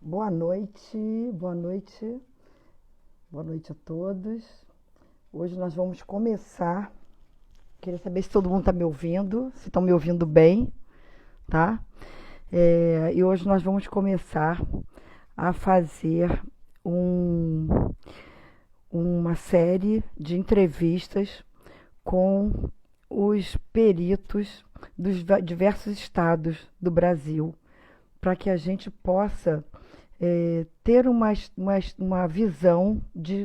Boa noite, boa noite, boa noite a todos. Hoje nós vamos começar. Queria saber se todo mundo está me ouvindo, se estão me ouvindo bem, tá? E hoje nós vamos começar a fazer um, uma série de entrevistas com os peritos dos diversos estados do Brasil, para que a gente possa ter uma visão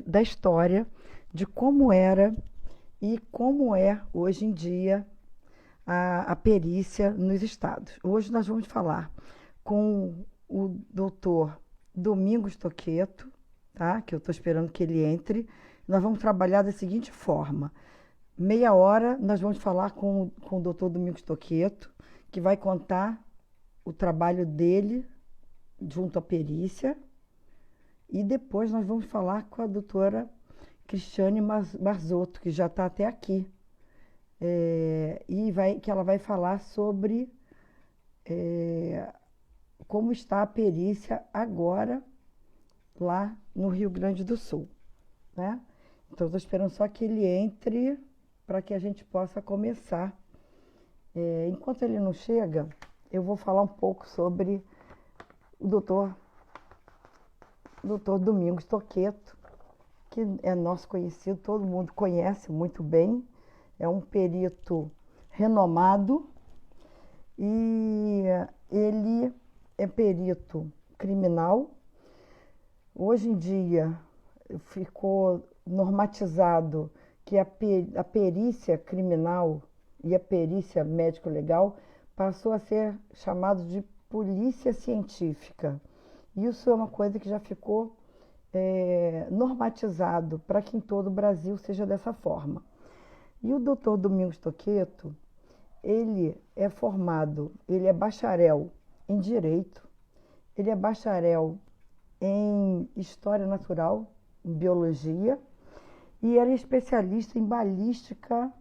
da história de como era e como é hoje em dia a perícia nos estados. Hoje nós vamos falar com o doutor Domingos Toqueto, tá? Que eu estou esperando que ele entre. Nós vamos trabalhar da seguinte forma: meia hora nós vamos falar com o doutor Domingos Toqueto, que vai contar o trabalho dele junto à perícia, e depois nós vamos falar com a doutora Cristiane Marzotto, que já está até aqui, que ela vai falar sobre como está a perícia agora lá no Rio Grande do Sul, né? Então, estou esperando só que ele entre para que a gente possa começar. Enquanto ele não chega, eu vou falar um pouco sobre o doutor Domingos Toqueto, que é nosso conhecido, todo mundo conhece muito bem, é um perito renomado e ele é perito criminal. Hoje em dia ficou normatizado que a perícia criminal e a perícia médico-legal passou a ser chamado de polícia científica. Isso é uma coisa que já ficou normatizado para que em todo o Brasil seja dessa forma. E o doutor Domingos Toqueto, ele é formado, ele é bacharel em Direito, ele é bacharel em História Natural, em Biologia, e ele é especialista em balística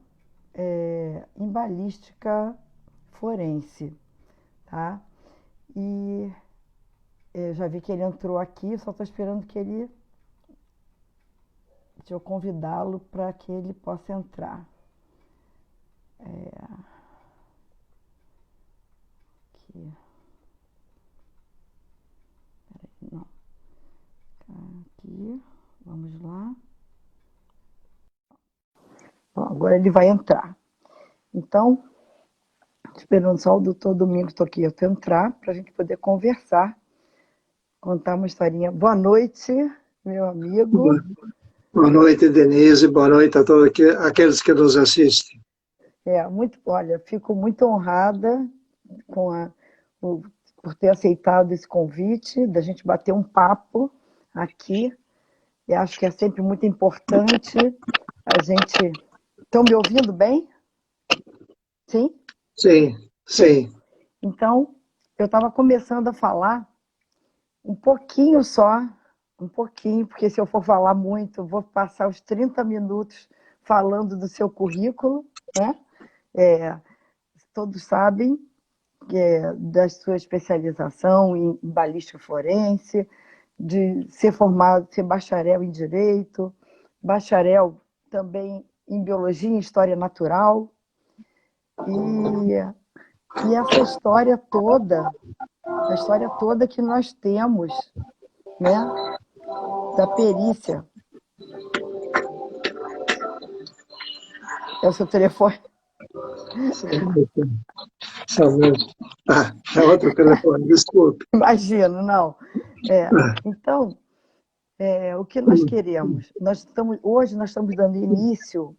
forense, tá? E eu já vi que ele entrou aqui, só estou esperando que ele... Deixa eu convidá-lo para que ele possa entrar. Aqui. Peraí, não. Aqui, vamos lá. Bom, agora ele vai entrar. Então, esperando só o doutor Domingos Toqueto entrar para a gente poder conversar, contar uma historinha. Boa noite, meu amigo. Boa noite, Denise. Boa noite a todos aqueles que nos assistem. Olha, fico muito honrada por ter aceitado esse convite, da gente bater um papo aqui. Eu acho que é sempre muito importante a gente... Estão me ouvindo bem? Sim? Sim, sim. Então, eu estava começando a falar um pouquinho só, um pouquinho, porque se eu for falar muito, eu vou passar os 30 minutos falando do seu currículo, né? Todos sabem da sua especialização em balística forense, de ser formado, ser bacharel em Direito, bacharel também em Biologia e História Natural. E essa história toda, a história toda que nós temos, né, da perícia. É o seu telefone? É outro telefone, desculpe. Imagino, não. Então, o que nós queremos? Hoje nós estamos dando início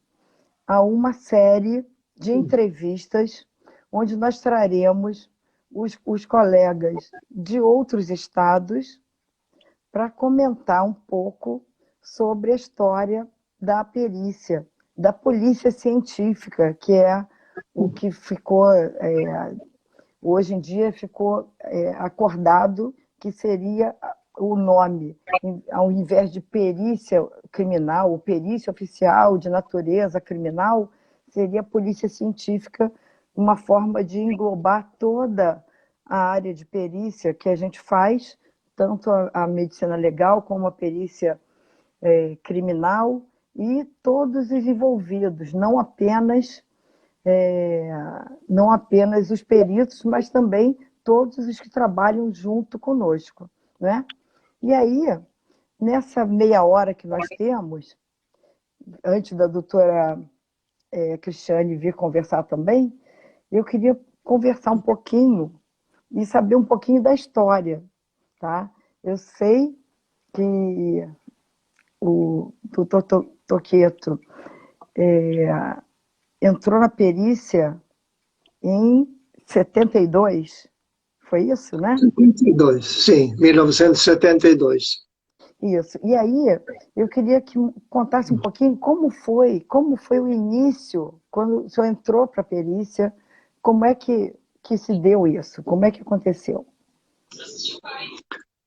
a uma série de entrevistas onde nós traremos os colegas de outros estados para comentar um pouco sobre a história da perícia, da polícia científica, que é o que ficou, hoje em dia ficou acordado que seria o nome, ao invés de perícia criminal, ou perícia oficial de natureza criminal, seria polícia científica, uma forma de englobar toda a área de perícia que a gente faz tanto a medicina legal como a perícia criminal e todos os envolvidos, não apenas os peritos, mas também todos os que trabalham junto conosco, né? E aí, nessa meia hora que nós temos, antes da doutora Cristiane vir conversar também, eu queria conversar um pouquinho e saber um pouquinho da história, tá? Eu sei que o doutor Toqueto entrou na perícia em 72, foi isso, né? 72, sim, 1972. Isso. E aí, eu queria que contasse um pouquinho como foi o início, quando o senhor entrou para a perícia, como é que se deu isso? Como é que aconteceu?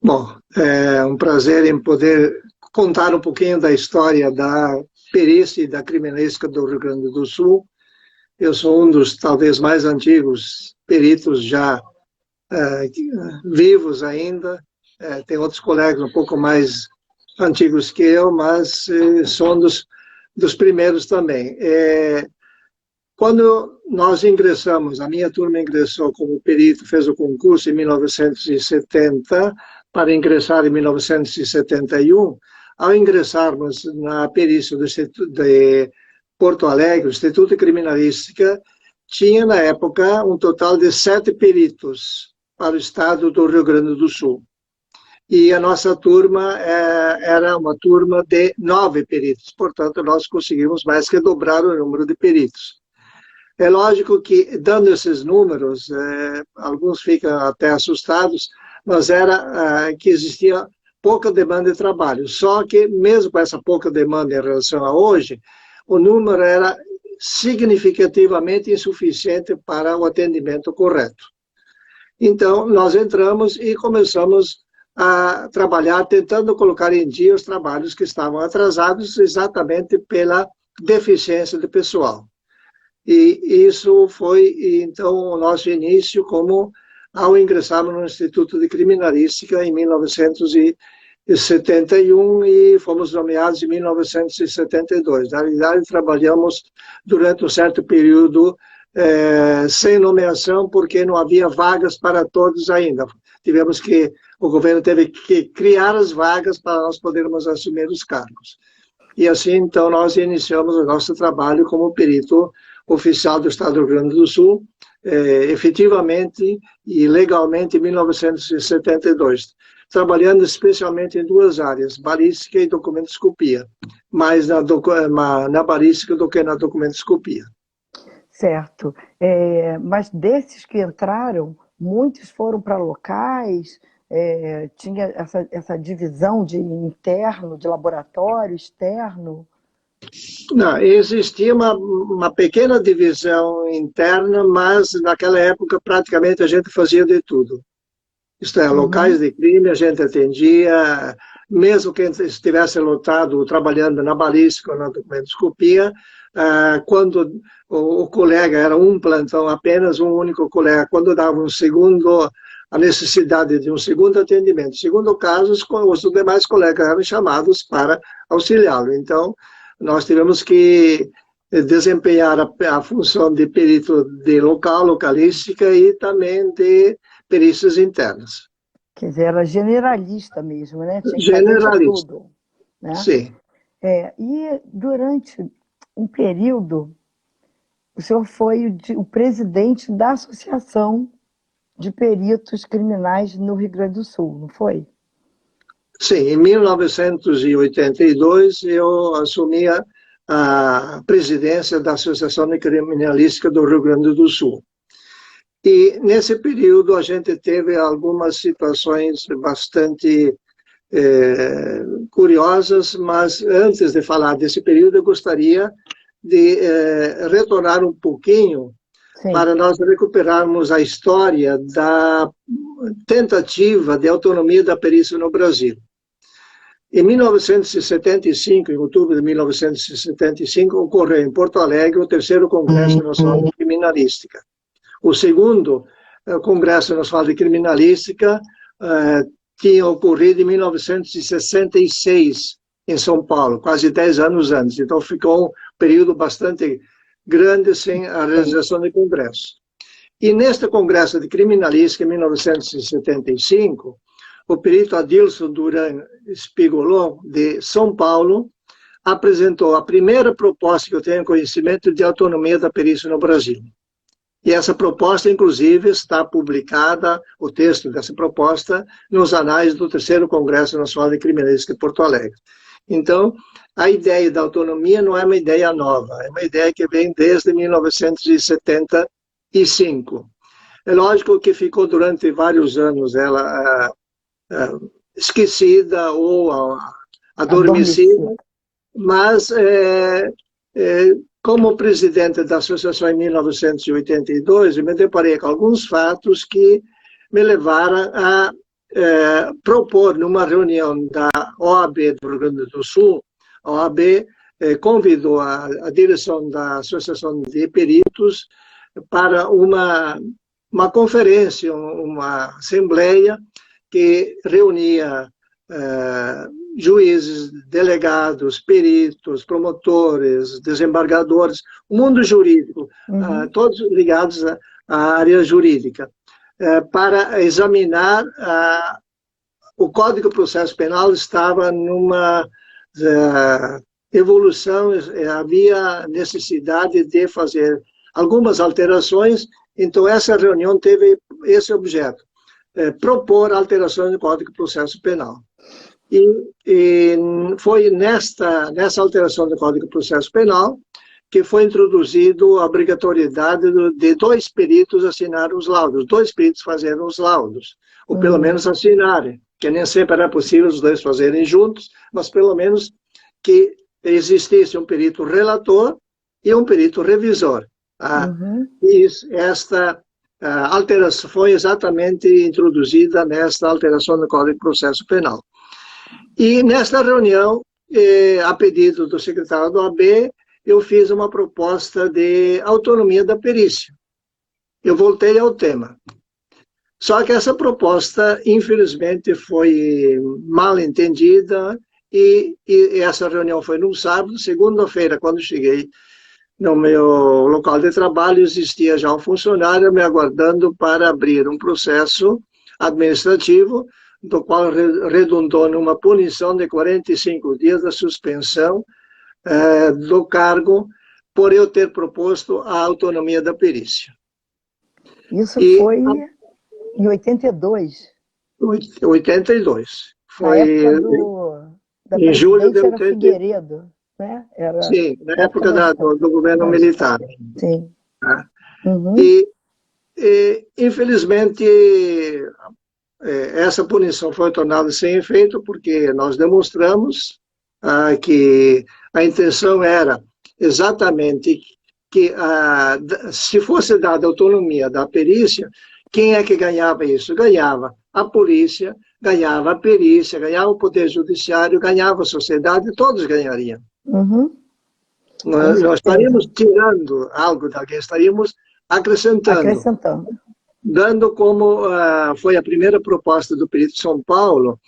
Bom, é um prazer em poder contar um pouquinho da história da perícia e da criminalística do Rio Grande do Sul. Eu sou um dos, talvez, mais antigos peritos já vivos ainda. Tem outros colegas um pouco mais antigos que eu, mas sou um dos primeiros também. Quando nós ingressamos, a minha turma ingressou como perito, fez o concurso em 1970, para ingressar em 1971. Ao ingressarmos na perícia de Porto Alegre, o Instituto de Criminalística tinha, na época, um total de 7 peritos para o estado do Rio Grande do Sul. E a nossa turma era uma turma de 9 peritos, portanto, nós conseguimos mais que dobrar o número de peritos. É lógico que, dando esses números, alguns ficam até assustados, mas era que existia pouca demanda de trabalho. Só que, mesmo com essa pouca demanda em relação a hoje, o número era significativamente insuficiente para o atendimento correto. Então, nós entramos e começamos a trabalhar, tentando colocar em dia os trabalhos que estavam atrasados exatamente pela deficiência de pessoal. E isso foi, então, o nosso início como ao ingressarmos no Instituto de Criminalística em 1971 e fomos nomeados em 1972. Na realidade, trabalhamos durante um certo período sem nomeação, porque não havia vagas para todos ainda. O governo teve que criar as vagas para nós podermos assumir os cargos. E assim, então, nós iniciamos o nosso trabalho como perito oficial do Estado do Rio Grande do Sul, efetivamente e legalmente em 1972, trabalhando especialmente em 2 áreas, balística e documentoscopia, mais na balística do que na documentoscopia. Certo. Mas desses que entraram, muitos foram para locais, tinha essa divisão de interno, de laboratório, externo? Não, existia uma pequena divisão interna, mas naquela época praticamente a gente fazia de tudo. Isto é, locais de crime a gente atendia, mesmo quem estivesse lotado trabalhando na balística ou na documentoscopia, quando o colega era um plantão apenas, um único colega, quando dava a necessidade de um segundo atendimento, segundo casos, os demais colegas eram chamados para auxiliá-lo. Então, nós tivemos que desempenhar a função de perito de localística e também de perícias internas. Quer dizer, era generalista mesmo, né? Tinha que generalista. fazer de tudo, né? Sim. E durante um período, o senhor foi o presidente da Associação de Peritos Criminais no Rio Grande do Sul, não foi? Sim, em 1982 eu assumi a presidência da Associação de Criminalística do Rio Grande do Sul. E nesse período a gente teve algumas situações bastante curiosas, mas antes de falar desse período eu gostaria de retornar um pouquinho. Sim. Para nós recuperarmos a história da tentativa de autonomia da perícia no Brasil. Em 1975, em outubro de 1975, ocorreu em Porto Alegre o 3º Congresso Nacional de Criminalística. O 2º Congresso Nacional de Criminalística tinha ocorrido em 1966, em São Paulo, quase 10 anos antes. Então, ficou um período bastante grande sem a realização de congresso. E neste congresso de criminalística, em 1975, o perito Adilson Duran Spigolon, de São Paulo, apresentou a primeira proposta que eu tenho conhecimento de autonomia da perícia no Brasil. E essa proposta, inclusive, está publicada, o texto dessa proposta, nos anais do terceiro Congresso Nacional de Criminalística de Porto Alegre. Então, a ideia da autonomia não é uma ideia nova, é uma ideia que vem desde 1975. É lógico que ficou durante vários anos ela esquecida ou adormecida, mas como presidente da associação em 1982, eu me deparei com alguns fatos que me levaram a propor, numa reunião da OAB do Rio Grande do Sul, a OAB convidou a direção da Associação de Peritos para uma conferência, uma assembleia que reunia juízes, delegados, peritos, promotores, desembargadores, o mundo jurídico, todos ligados à área jurídica, para examinar o Código de Processo Penal estava numa evolução, havia necessidade de fazer algumas alterações, então essa reunião teve esse objeto, propor alterações no Código de Processo Penal. E foi nessa alteração do Código de Processo Penal que foi introduzido a obrigatoriedade de dois peritos assinarem os laudos, dois peritos fazerem os laudos, ou pelo menos assinarem, que nem sempre era possível os dois fazerem juntos, mas pelo menos que existisse um perito relator e um perito revisor. E esta alteração foi exatamente introduzida nesta alteração do Código de Processo Penal. E nesta reunião, a pedido do secretário da OAB, eu fiz uma proposta de autonomia da perícia. Eu voltei ao tema. Só que essa proposta, infelizmente, foi mal entendida e essa reunião foi no sábado. Segunda-feira, quando cheguei no meu local de trabalho, existia já um funcionário me aguardando para abrir um processo administrativo, do qual redundou numa punição de 45 dias da suspensão do cargo por eu ter proposto a autonomia da perícia. Isso foi em 82? 82. Foi em julho de 82. Figueiredo, né? Sim, na época do governo militar. Sim. E infelizmente, essa punição foi tornada sem efeito porque nós demonstramos que a intenção era exatamente que se fosse dada autonomia da perícia, quem é que ganhava isso? Ganhava a polícia, ganhava a perícia, ganhava o poder judiciário, ganhava a sociedade, todos ganhariam. Nós estaríamos tirando algo daqui, estaríamos acrescentando. Dando como foi a primeira proposta do perito de São Paulo,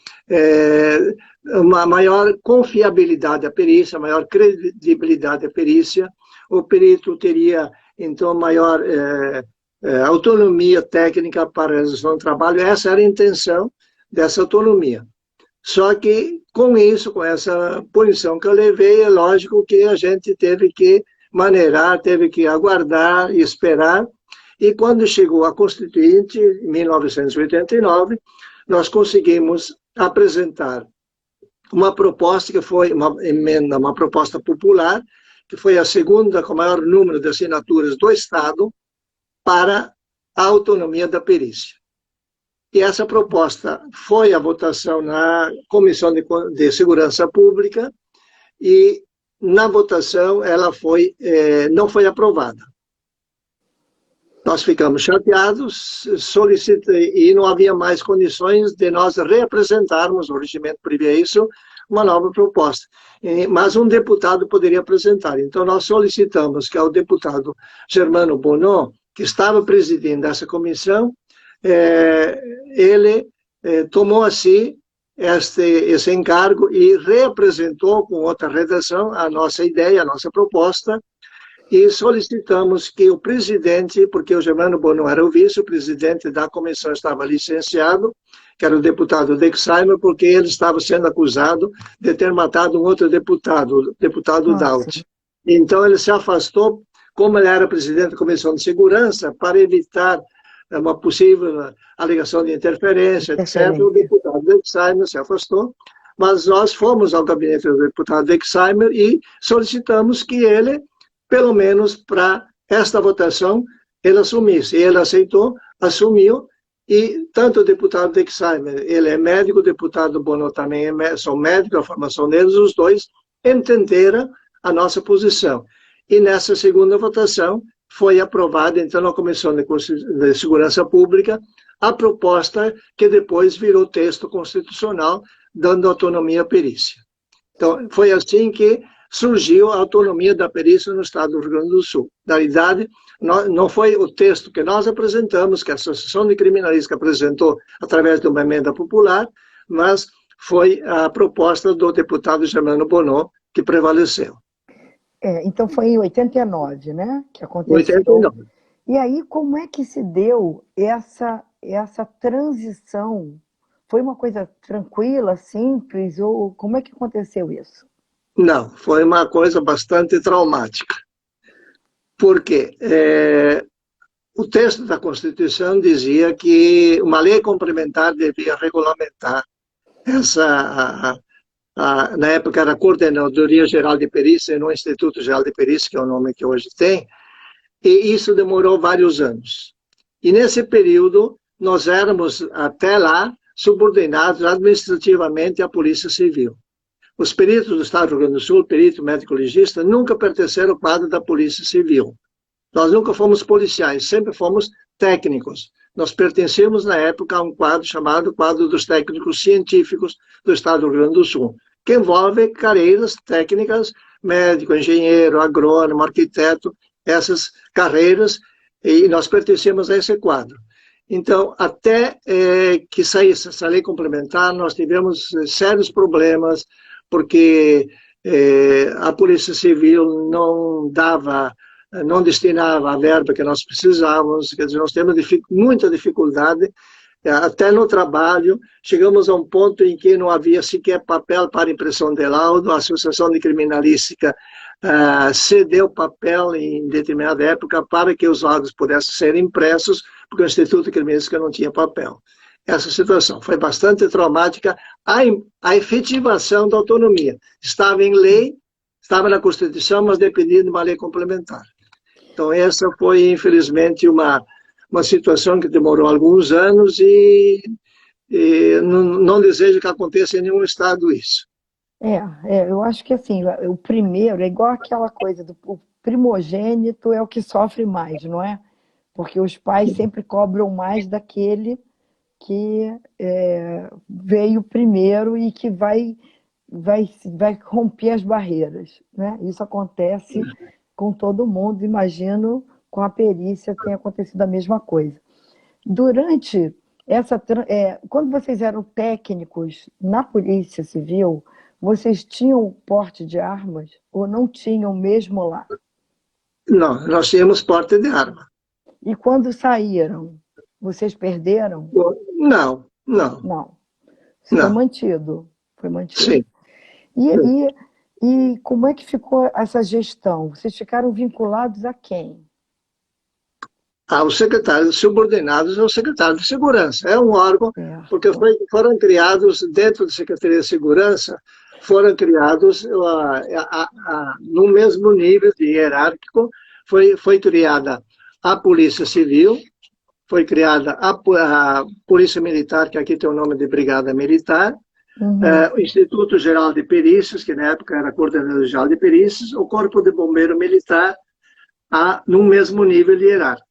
uma maior confiabilidade da perícia, maior credibilidade da perícia. O perito teria, então, maior autonomia técnica para a realização do trabalho. Essa era a intenção dessa autonomia. Só que, com isso, com essa punição que eu levei, é lógico que a gente teve que maneirar, teve que aguardar e esperar. E quando chegou a Constituinte, em 1989, nós conseguimos apresentar uma proposta que foi uma emenda, uma proposta popular, que foi a segunda com o maior número de assinaturas do Estado para a autonomia da perícia. E essa proposta foi à votação na Comissão de Segurança Pública e, na votação, ela não foi aprovada. Nós ficamos chateados, e não havia mais condições de nós reapresentarmos, o regimento previa isso, uma nova proposta. Mas um deputado poderia apresentar. Então, nós solicitamos que o deputado Germano Bonon, que estava presidindo essa comissão, ele tomou a si esse encargo e reapresentou com outra redação a nossa ideia, a nossa proposta, e solicitamos que o presidente, porque o Germano Bono era o vice-presidente da comissão, estava licenciado, que era o deputado Dexheimer, porque ele estava sendo acusado de ter matado um outro deputado, o deputado Daut. Então ele se afastou, como ele era presidente da comissão de segurança, para evitar uma possível alegação de interferência, etc. O deputado Dexheimer se afastou, mas nós fomos ao gabinete do deputado Dexheimer e solicitamos que ele, pelo menos para esta votação, ele assumisse. Ele aceitou, assumiu, e tanto o deputado Dexheimer, ele é médico, o deputado Bono também são médicos, a formação deles, os dois entenderam a nossa posição. E nessa segunda votação foi aprovada, então, na Comissão de Segurança Pública, a proposta que depois virou texto constitucional, dando autonomia à perícia. Então, foi assim que surgiu a autonomia da perícia no estado do Rio Grande do Sul. Na realidade, não foi o texto que nós apresentamos, que a Associação de Criminalistas apresentou através de uma emenda popular, mas foi a proposta do deputado Germano Bono que prevaleceu. Então foi em 89, né, que aconteceu. 89. E aí, como é que se deu essa transição? Foi uma coisa tranquila, simples, ou como é que aconteceu isso? Não, foi uma coisa bastante traumática. Porque o texto da Constituição dizia que uma lei complementar devia regulamentar na época era a Coordenadoria Geral de Perícia e não o Instituto Geral de Perícia, que é o nome que hoje tem, e isso demorou vários anos. E nesse período, nós éramos, até lá, subordinados administrativamente à Polícia Civil. Os peritos do Estado do Rio Grande do Sul, perito médico-legista, nunca pertenceram ao quadro da Polícia Civil. Nós nunca fomos policiais, sempre fomos técnicos. Nós pertencemos, na época, a um quadro chamado Quadro dos Técnicos Científicos do Estado do Rio Grande do Sul, que envolve carreiras técnicas, médico, engenheiro, agrônomo, arquiteto, essas carreiras, e nós pertencemos a esse quadro. Então, até que saísse essa lei complementar, nós tivemos sérios problemas, porque a Polícia Civil não destinava a verba que nós precisávamos, quer dizer, nós temos muita dificuldade, até no trabalho, chegamos a um ponto em que não havia sequer papel para impressão de laudo, a Associação de Criminalística cedeu papel em determinada época para que os laudos pudessem ser impressos, porque o Instituto de Criminalística não tinha papel. Essa situação foi bastante traumática, a efetivação da autonomia. Estava em lei, estava na Constituição, mas dependia de uma lei complementar. Então, essa foi, infelizmente, uma situação que demorou alguns anos e não desejo que aconteça em nenhum estado isso. Eu acho que assim, o primeiro é igual aquela coisa o primogênito é o que sofre mais, não é? Porque os pais sempre cobram mais daquele que veio primeiro e que vai romper as barreiras, né? Isso acontece com todo mundo, imagino, com a perícia tem acontecido a mesma coisa. Durante quando vocês eram técnicos na Polícia Civil, vocês tinham porte de armas ou não tinham mesmo lá? Não, nós tínhamos porte de arma. E quando saíram, vocês perderam? Não. Foi mantido. Foi mantido. Sim. E como é que ficou essa gestão? Vocês ficaram vinculados a quem? Aos secretários subordinados ao secretário de Segurança. É um órgão, porque foram criados, dentro da Secretaria de Segurança, foram criados no mesmo nível de hierárquico, foi criada a Polícia Civil, foi criada a Polícia Militar, que aqui tem o nome de Brigada Militar, o Instituto Geral de Perícias, que na época era Coordenador Geral de Perícias, o Corpo de Bombeiro Militar, no mesmo nível hierárquico.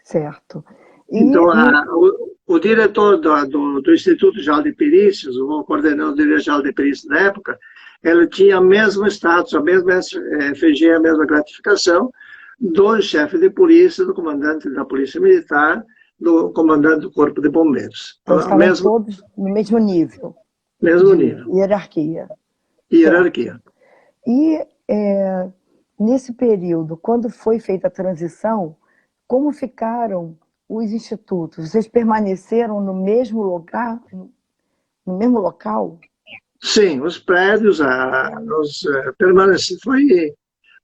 Certo. Então, o diretor do Instituto Geral de Perícias, o Coordenador Geral de Perícias na época, ele tinha o mesmo status, a mesma FG, a mesma gratificação do chefe de polícia, do comandante da Polícia Militar, do comandante do Corpo de Bombeiros. Então, estavam todos no mesmo nível. Mesmo nível. Hierarquia. Hierarquia. E nesse período, quando foi feita a transição, como ficaram os institutos? Vocês permaneceram no mesmo lugar, no mesmo local? Sim, os prédios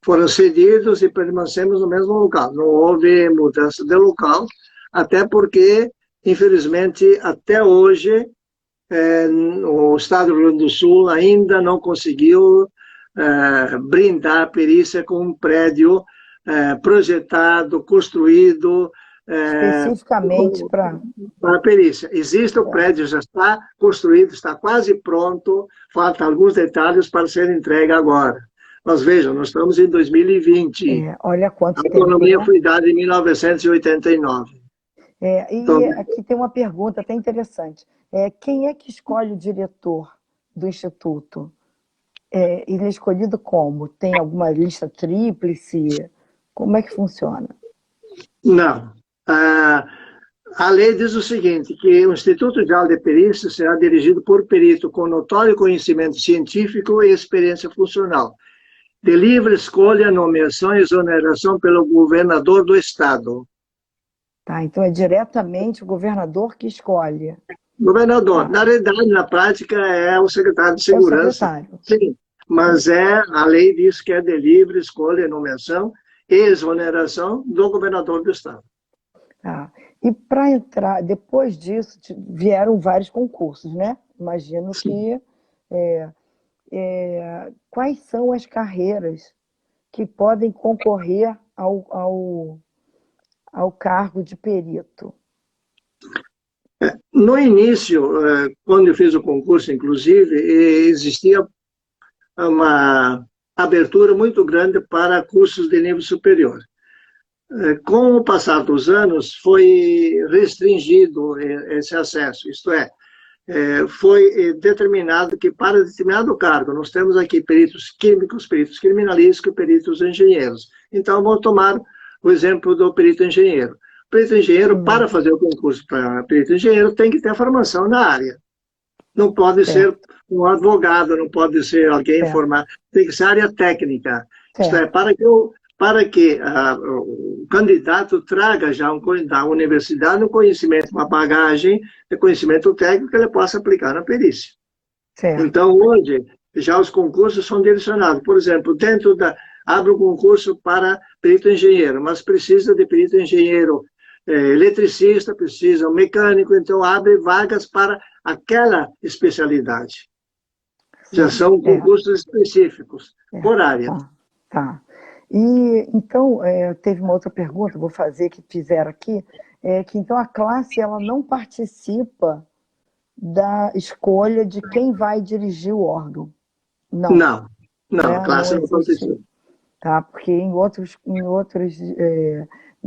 foram cedidos e permanecemos no mesmo local. Não houve mudança de local, até porque, infelizmente, até hoje, o Estado do Rio Grande do Sul ainda não conseguiu brindar a perícia com um prédio projetado, construído, especificamente para a perícia. Existe o prédio, já está construído, está quase pronto, faltam alguns detalhes para ser entregue agora. Mas vejam, nós estamos em 2020. Olha quanto tempo. A autonomia foi dada em 1989. Então, aqui tem uma pergunta até interessante. Quem é que escolhe o diretor do Instituto? Ele é escolhido como? Tem alguma lista tríplice? Como é que funciona? Não. A lei diz o seguinte, que o Instituto Geral de Perícia será dirigido por perito com notório conhecimento científico e experiência funcional, de livre escolha, nomeação e exoneração pelo governador do Estado. Tá, então é diretamente o governador que escolhe. Governador. Tá. Na realidade, na prática, é o secretário de Segurança. É o secretário. Sim, mas a lei diz que é de livre escolha, nomeação e exoneração do governador do Estado. Tá. E para entrar, depois disso, vieram vários concursos, né? Imagino Sim. que... quais são as carreiras que podem concorrer ao cargo de perito? No início, quando eu fiz o concurso, inclusive, existia uma abertura muito grande para cursos de nível superior. Com o passar dos anos, foi restringido esse acesso, isto é, foi determinado que para determinado cargo, nós temos aqui peritos químicos, peritos criminalísticos, peritos engenheiros. Então, vou tomar o exemplo do perito engenheiro. O perito engenheiro, para fazer o concurso para perito engenheiro, tem que ter formação na área. Não pode ser um advogado, não pode ser alguém formado, tem que ser área técnica. Isto é, para que o candidato traga já da universidade um conhecimento, uma bagagem de conhecimento técnico que ele possa aplicar na perícia. Então, hoje, já os concursos são direcionados. Por exemplo, abre um concurso para perito engenheiro, mas precisa de perito engenheiro eletricista, precisa um mecânico, então abre vagas para aquela especialidade. Já são concursos específicos, por área. Tá. E, então, teve uma outra pergunta, vou fazer, que fizeram aqui, que então a classe ela não participa da escolha de quem vai dirigir o órgão. Não. Não, a classe não participa. Tá, porque em outros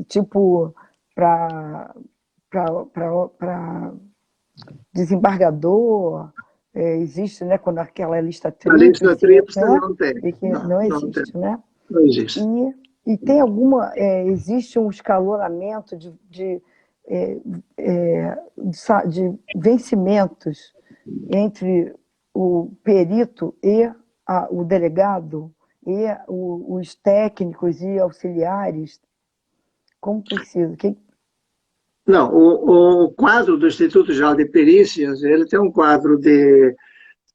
tipo, para desembargador, existe, né, quando aquela lista tríplice. A lista tríplice não tem. E que não existe, né? Não existe. E tem alguma, existe um escalonamento de vencimentos entre o perito e o delegado e os técnicos e auxiliares? Como precisa? Não, o quadro do Instituto Geral de Perícias, ele tem um quadro de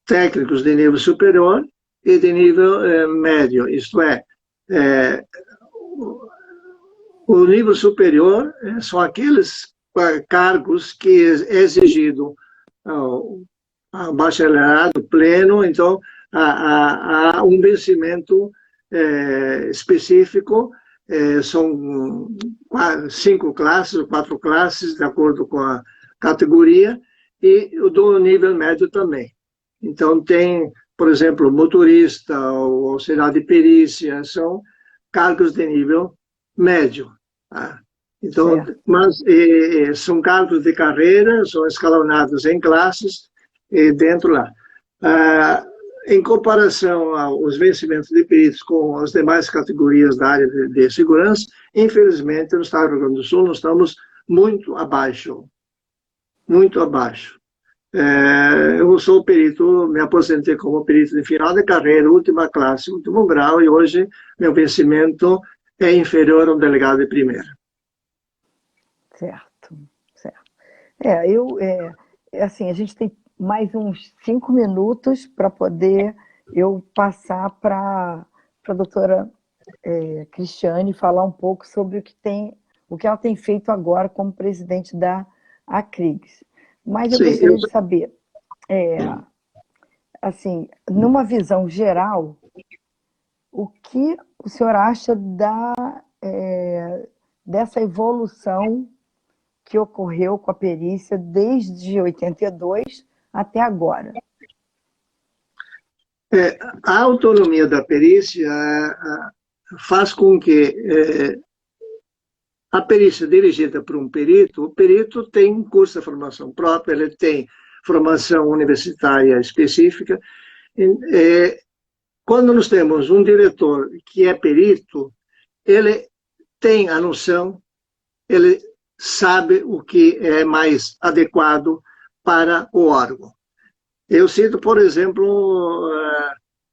técnicos de nível superior e de nível médio, isto é, o nível superior são aqueles cargos que é exigido ao bacharelado pleno, então há um vencimento específico, são 5 classes ou 4 classes, de acordo com a categoria, e o do nível médio também. Então tem, por exemplo, motorista ou auxiliar de perícia, são cargos de nível médio. Tá? Então, mas são cargos de carreira, são escalonados em classes dentro lá. Em comparação aos vencimentos de peritos com as demais categorias da área de segurança, infelizmente, no Estado do Rio Grande do Sul, nós estamos muito abaixo, muito abaixo. Eu sou perito, me aposentei como perito de final de carreira, última classe, último grau, e hoje meu vencimento é inferior ao delegado de primeira. Certo, certo. Assim, a gente tem mais uns 5 minutos para poder eu passar para a doutora Cristiane falar um pouco sobre o que ela tem feito agora como presidente da Acrigs. Mas eu Sim, gostaria de saber, assim, numa visão geral, o que o senhor acha dessa evolução que ocorreu com a perícia desde 82 até agora? A autonomia da perícia faz com que a perícia dirigida por um perito, o perito tem um curso de formação própria, ele tem formação universitária específica. Quando nós temos um diretor que é perito, ele tem a noção, ele sabe o que é mais adequado para o órgão. Eu cito, por exemplo,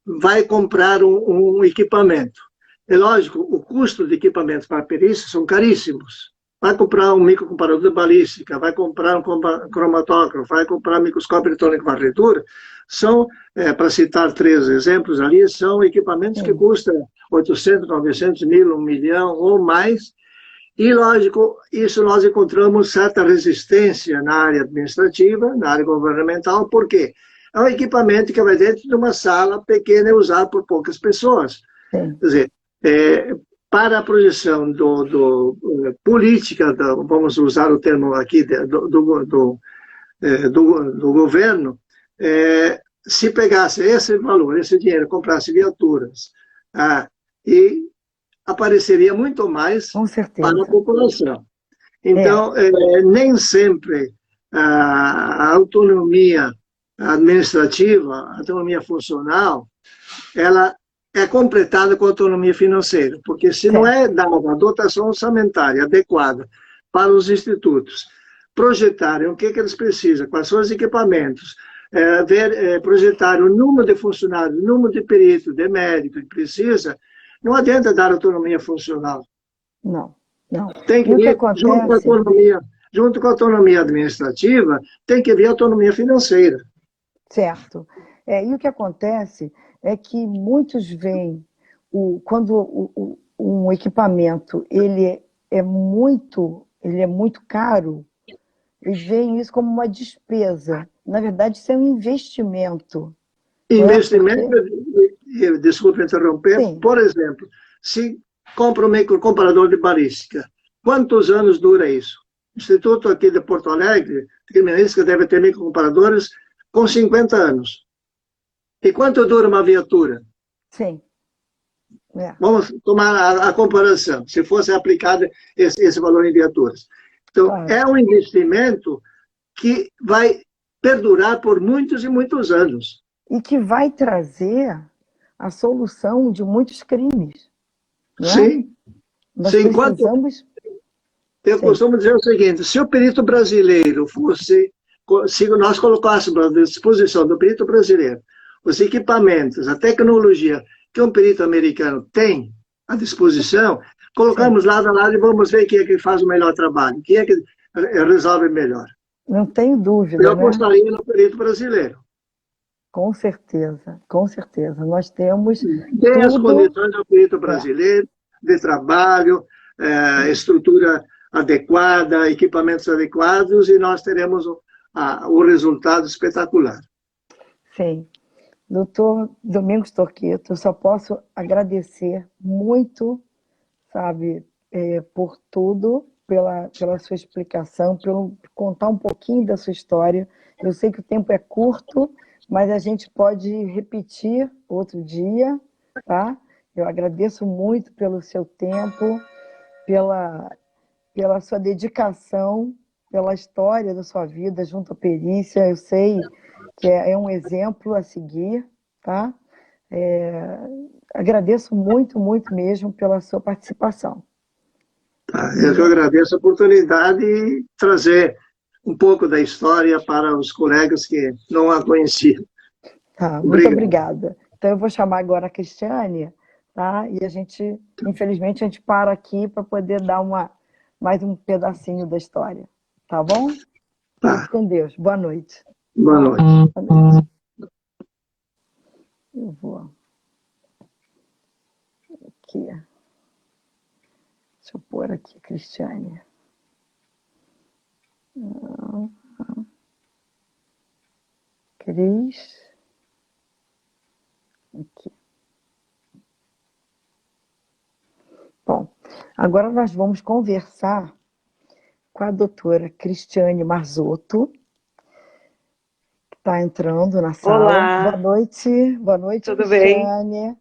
vai comprar um equipamento. É lógico, o custo de equipamentos para a perícia são caríssimos. Vai comprar um microcomparador de balística, vai comprar um cromatógrafo, vai comprar um microscópio eletrônico varredura. São, para citar 3 exemplos ali, são equipamentos que custam 800, 900 mil, 1 milhão ou mais. E, lógico, isso nós encontramos certa resistência na área administrativa, na área governamental. Por quê? É um equipamento que vai dentro de uma sala pequena e usado por poucas pessoas. Sim. Quer dizer, para a projeção política, vamos usar o termo aqui, do governo, se pegasse esse valor, esse dinheiro, comprasse viaturas, e apareceria muito mais para a população. Então, nem sempre a autonomia administrativa, a autonomia funcional, ela é completada com a autonomia financeira, porque se não é dada a dotação orçamentária adequada para os institutos projetarem o que eles precisam, quais são os equipamentos, projetar o número de funcionários, o número de peritos, de médicos que precisa, não adianta dar autonomia funcional. Não, não. Tem que vir, junto com a autonomia administrativa, tem que vir a autonomia financeira. Certo. E o que acontece é que muitos veem, quando um equipamento ele é muito caro, eles veem isso como uma despesa. Na verdade, isso é um investimento. Investimento, desculpe interromper, sim. Por exemplo, se compra um microcomparador de balística, quantos anos dura isso? O Instituto aqui de Porto Alegre, de Criminalística, deve ter microcomparadores com 50 anos. E quanto dura uma viatura? Sim. Vamos tomar a comparação, se fosse aplicado esse valor em viaturas. Então, claro. É um investimento que vai perdurar por muitos e muitos anos. E que vai trazer a solução de muitos crimes. Não é? Sim. Nós precisamos... Eu costumo dizer o seguinte, se o perito brasileiro fosse, se nós colocássemos à disposição do perito brasileiro os equipamentos, a tecnologia que um perito americano tem à disposição, colocamos lado a lado e vamos ver quem é que faz o melhor trabalho, quem é que resolve melhor. Não tenho dúvida. Eu apostaria no perito brasileiro. Com certeza, com certeza. Nós temos. Tem as condições do perito brasileiro, de trabalho, estrutura adequada, equipamentos adequados, e nós teremos o resultado espetacular. Sim. Doutor Domingos Torqueto, eu só posso agradecer muito, sabe, por tudo, pela sua explicação, por contar um pouquinho da sua história. Eu sei que o tempo é curto, mas a gente pode repetir outro dia, tá? Eu agradeço muito pelo seu tempo, pela sua dedicação, pela história da sua vida junto à perícia. Eu sei que é um exemplo a seguir, tá? Agradeço muito, muito mesmo pela sua participação. Tá, eu que agradeço a oportunidade de trazer um pouco da história para os colegas que não a conheciam. Tá, muito Obrigado. obrigada. Então eu vou chamar agora a Cristiane, tá? E a gente, infelizmente, a gente para aqui para poder dar mais um pedacinho da história, tá bom? Fique Tá, com Deus. Boa noite. boa noite. Boa noite. Eu vou aqui. Deixa eu pôr aqui, Cristiane. Cris. Aqui. Bom, agora nós vamos conversar com a doutora Cristiane Marzotto, que está entrando na sala. Olá, Boa noite, tudo bem? Cristiane.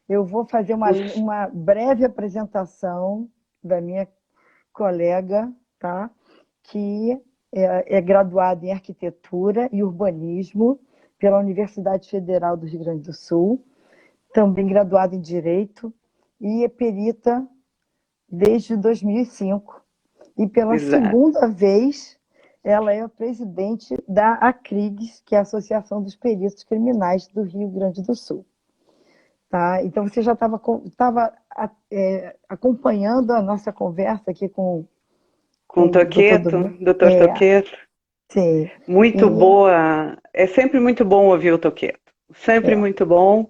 Eu vou fazer uma breve apresentação da minha colega, tá? Que é graduada em Arquitetura e Urbanismo pela Universidade Federal do Rio Grande do Sul, também graduada em Direito e é perita desde 2005. E pela Exato. segunda vez, ela é a presidente da ACRIGS, que é a Associação dos Peritos Criminais do Rio Grande do Sul. Tá? Então, você já estava acompanhando a nossa conversa aqui com Com Toqueto, doutor Toqueto. Sim. Muito boa. É sempre muito bom ouvir o Toqueto. Sempre muito bom.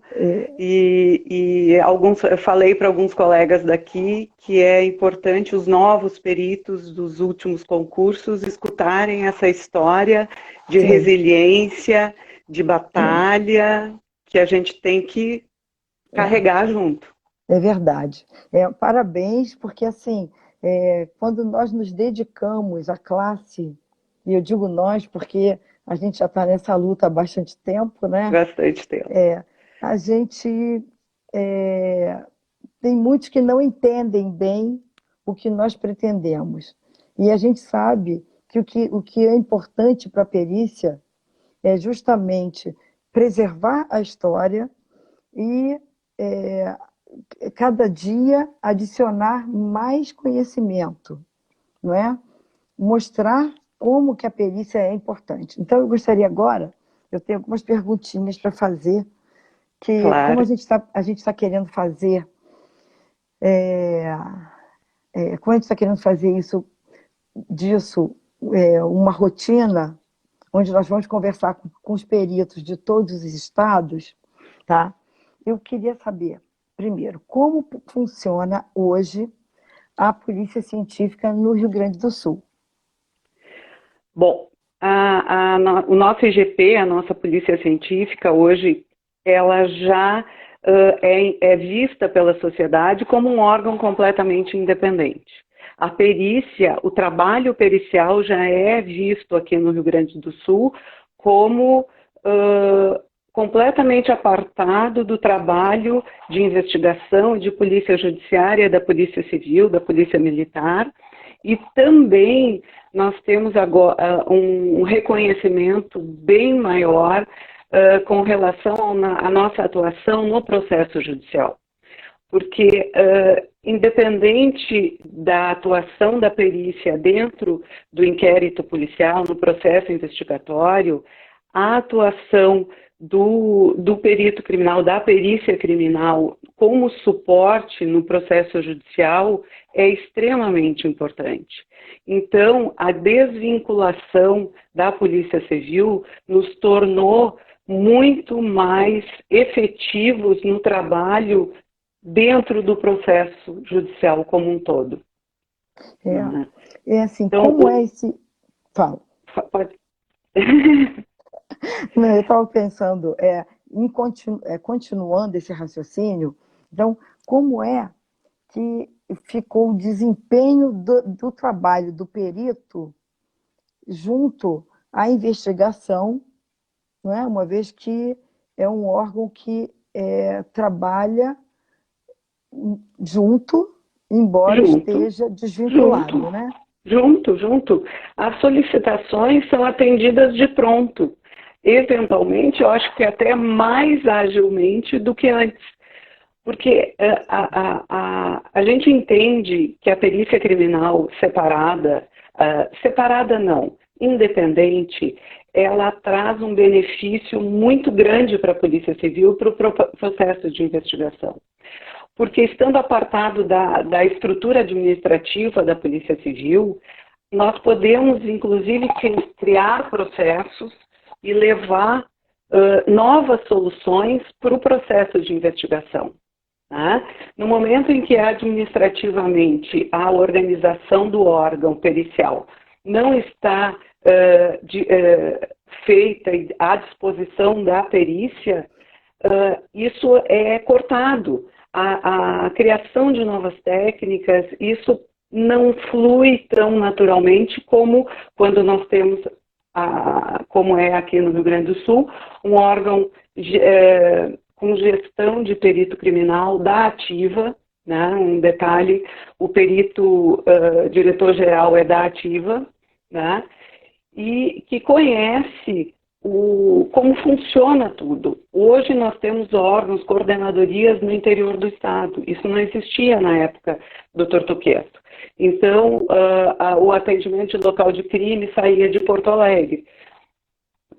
Eu falei para alguns colegas daqui que é importante os novos peritos dos últimos concursos escutarem essa história de resiliência, de batalha, que a gente tem que carregar junto. É verdade. Parabéns, porque assim, quando nós nos dedicamos à classe, e eu digo nós porque a gente já está nessa luta há bastante tempo, né? Bastante tempo. A gente tem muitos que não entendem bem o que nós pretendemos. E a gente sabe que o que é importante para a perícia é justamente preservar a história e cada dia adicionar mais conhecimento, não é? Mostrar como que a perícia é importante. Então, eu gostaria agora, eu tenho algumas perguntinhas para fazer, que Claro. como a gente está querendo fazer, como a gente está querendo fazer disso uma rotina, onde nós vamos conversar com os peritos de todos os estados, tá? Eu queria saber, primeiro, como funciona hoje a polícia científica no Rio Grande do Sul. Bom, o nosso IGP, a nossa polícia científica, hoje, ela já é vista pela sociedade como um órgão completamente independente. A perícia, o trabalho pericial já é visto aqui no Rio Grande do Sul como completamente apartado do trabalho de investigação de polícia judiciária, da polícia civil, da polícia militar, e também nós temos agora um reconhecimento bem maior com relação à nossa atuação no processo judicial. Porque, independente da atuação da perícia dentro do inquérito policial, no processo investigatório, a atuação do perito criminal, da perícia criminal, como suporte no processo judicial, é extremamente importante. Então, a desvinculação da Polícia Civil nos tornou muito mais efetivos no trabalho dentro do processo judicial como um todo. Assim, então, como é esse... Fala. Pode. Não, eu estava pensando, continuando esse raciocínio, então, como é que ficou o desempenho do trabalho do perito junto à investigação, não é? Uma vez que é um órgão que trabalha junto, embora esteja desvinculado, né? Junto. As solicitações são atendidas de pronto. Eventualmente, eu acho que até mais agilmente do que antes. Porque a gente entende que a perícia criminal separada não, independente, ela traz um benefício muito grande para a Polícia Civil, para o processo de investigação. Porque estando apartado da estrutura administrativa da Polícia Civil, nós podemos, inclusive, criar processos e levar novas soluções para o processo de investigação. Tá? No momento em que administrativamente a organização do órgão pericial não está feita à disposição da perícia, isso é cortado. A criação de novas técnicas, isso não flui tão naturalmente como quando nós temos, como é aqui no Rio Grande do Sul, um órgão com gestão de perito criminal da ativa, né? Um detalhe, o perito diretor-geral é da ativa, né? E que conhece como funciona tudo. Hoje nós temos órgãos, coordenadorias no interior do estado. Isso não existia na época do Dr. Toqueto. Então, o atendimento de local de crime saía de Porto Alegre.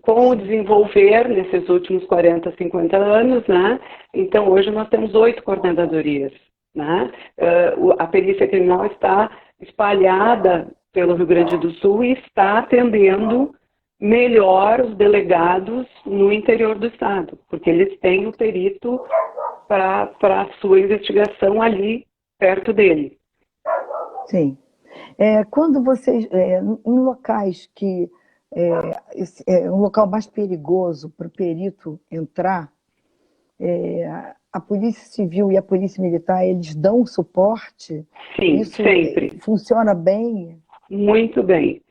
Com o desenvolver nesses últimos 40, 50 anos, né? Então hoje nós temos 8 coordenadorias, né? A perícia criminal está espalhada pelo Rio Grande do Sul e está atendendo melhor os delegados no interior do estado, porque eles têm o perito para a sua investigação ali perto dele. Sim. Quando vocês, em locais que um local mais perigoso para o perito entrar, a Polícia Civil e a Polícia Militar, eles dão suporte? Sim, isso sempre. Funciona bem? Muito bem.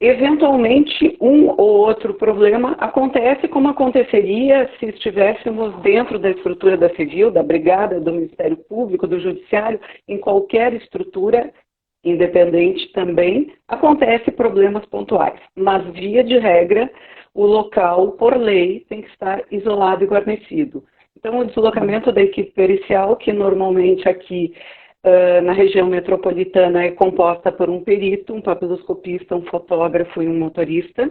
Eventualmente, um ou outro problema acontece como aconteceria se estivéssemos dentro da estrutura da Civil, da Brigada, do Ministério Público, do Judiciário, em qualquer estrutura independente também, acontece problemas pontuais. Mas, via de regra, o local, por lei, tem que estar isolado e guarnecido. Então, o deslocamento da equipe pericial, que normalmente aqui na região metropolitana é composta por um perito, um papiloscopista, um fotógrafo e um motorista,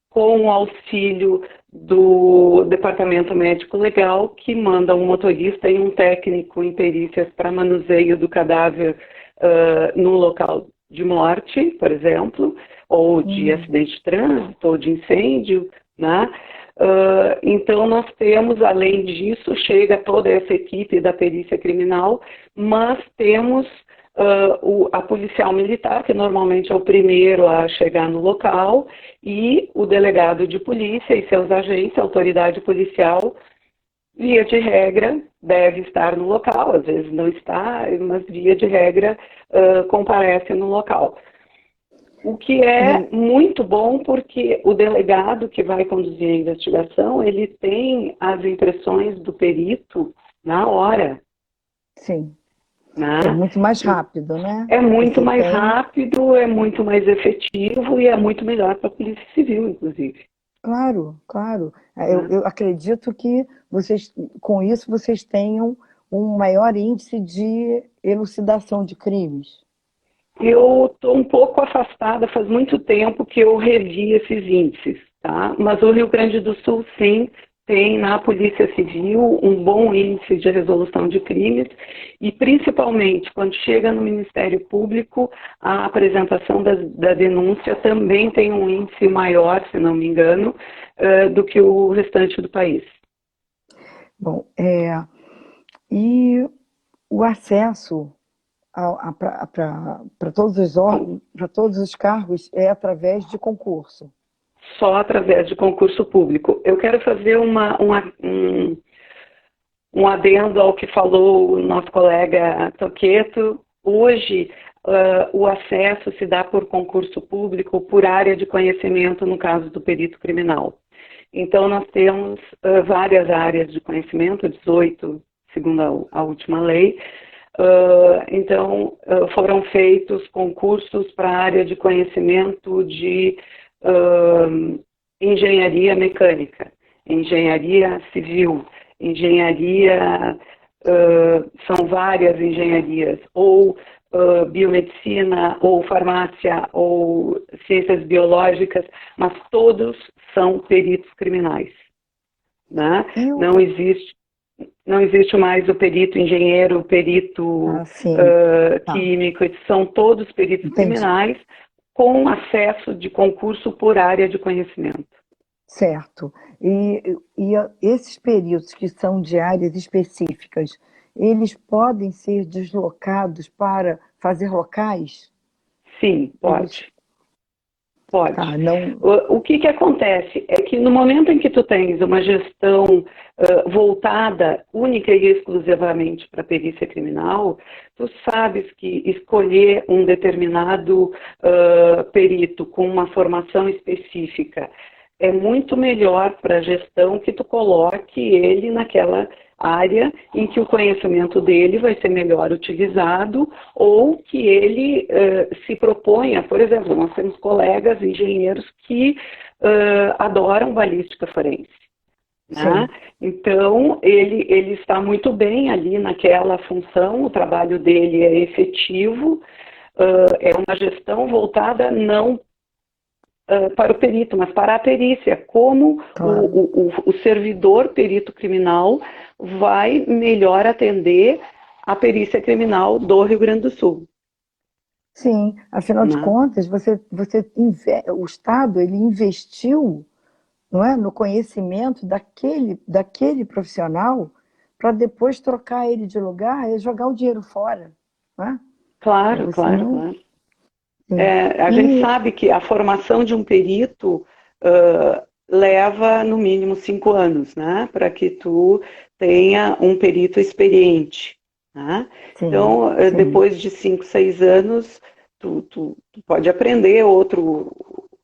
com o auxílio do Departamento Médico Legal, que manda um motorista e um técnico em perícias para manuseio do cadáver no local de morte, por exemplo, ou de acidente de trânsito, ou de incêndio, né? Então, nós temos, além disso, chega toda essa equipe da perícia criminal, mas temos a policial militar, que normalmente é o primeiro a chegar no local, e o delegado de polícia e seus agentes, a autoridade policial, via de regra, deve estar no local, às vezes não está, mas via de regra comparece no local. O que é muito bom porque o delegado que vai conduzir a investigação, ele tem as impressões do perito na hora. Sim. Né? É muito mais rápido, né? É muito mais rápido, é muito mais efetivo e é muito melhor para a Polícia Civil, inclusive. Claro, claro. Eu acredito que com isso vocês tenham um maior índice de elucidação de crimes. Eu estou um pouco afastada, faz muito tempo que eu revi esses índices, tá? Mas o Rio Grande do Sul, sim, tem na Polícia Civil um bom índice de resolução de crimes e, principalmente, quando chega no Ministério Público, a apresentação da denúncia também tem um índice maior, se não me engano, do que o restante do país. Bom, e o acesso para todos os órgãos, para todos os cargos, é através de concurso? Só através de concurso público. Eu quero fazer um adendo ao que falou o nosso colega Toqueto. Hoje, o acesso se dá por concurso público, por área de conhecimento, no caso do perito criminal. Então, nós temos várias áreas de conhecimento, 18, segundo a última lei. Então, foram feitos concursos para a área de conhecimento de engenharia mecânica, engenharia civil, engenharia, são várias engenharias, ou biomedicina, ou farmácia, ou ciências biológicas, mas todos são peritos criminais, né? Não existe mais o perito engenheiro, o perito químico, são todos peritos criminais com acesso de concurso por área de conhecimento. Certo. E esses peritos que são de áreas específicas, eles podem ser deslocados para fazer locais? Sim, pode. Pode. Tá, não... O que acontece é que no momento em que tu tens uma gestão voltada única e exclusivamente para a perícia criminal, tu sabes que escolher um determinado perito com uma formação específica é muito melhor para a gestão que tu coloque ele naquela área em que o conhecimento dele vai ser melhor utilizado ou que ele se proponha. Por exemplo, nós temos colegas engenheiros que adoram balística forense. Né? Então, ele está muito bem ali naquela função, o trabalho dele é efetivo, é uma gestão voltada não para o perito, mas para a perícia, como o servidor perito criminal vai melhor atender a perícia criminal do Rio Grande do Sul. Sim, afinal de contas, o Estado ele investiu, não é, no conhecimento daquele profissional para depois trocar ele de lugar e jogar o dinheiro fora. Não é? Claro. A gente sabe que a formação de um perito leva no mínimo 5 anos, né, para que tu tenha um perito experiente. Né? Então, depois de 5, 6 anos, tu pode aprender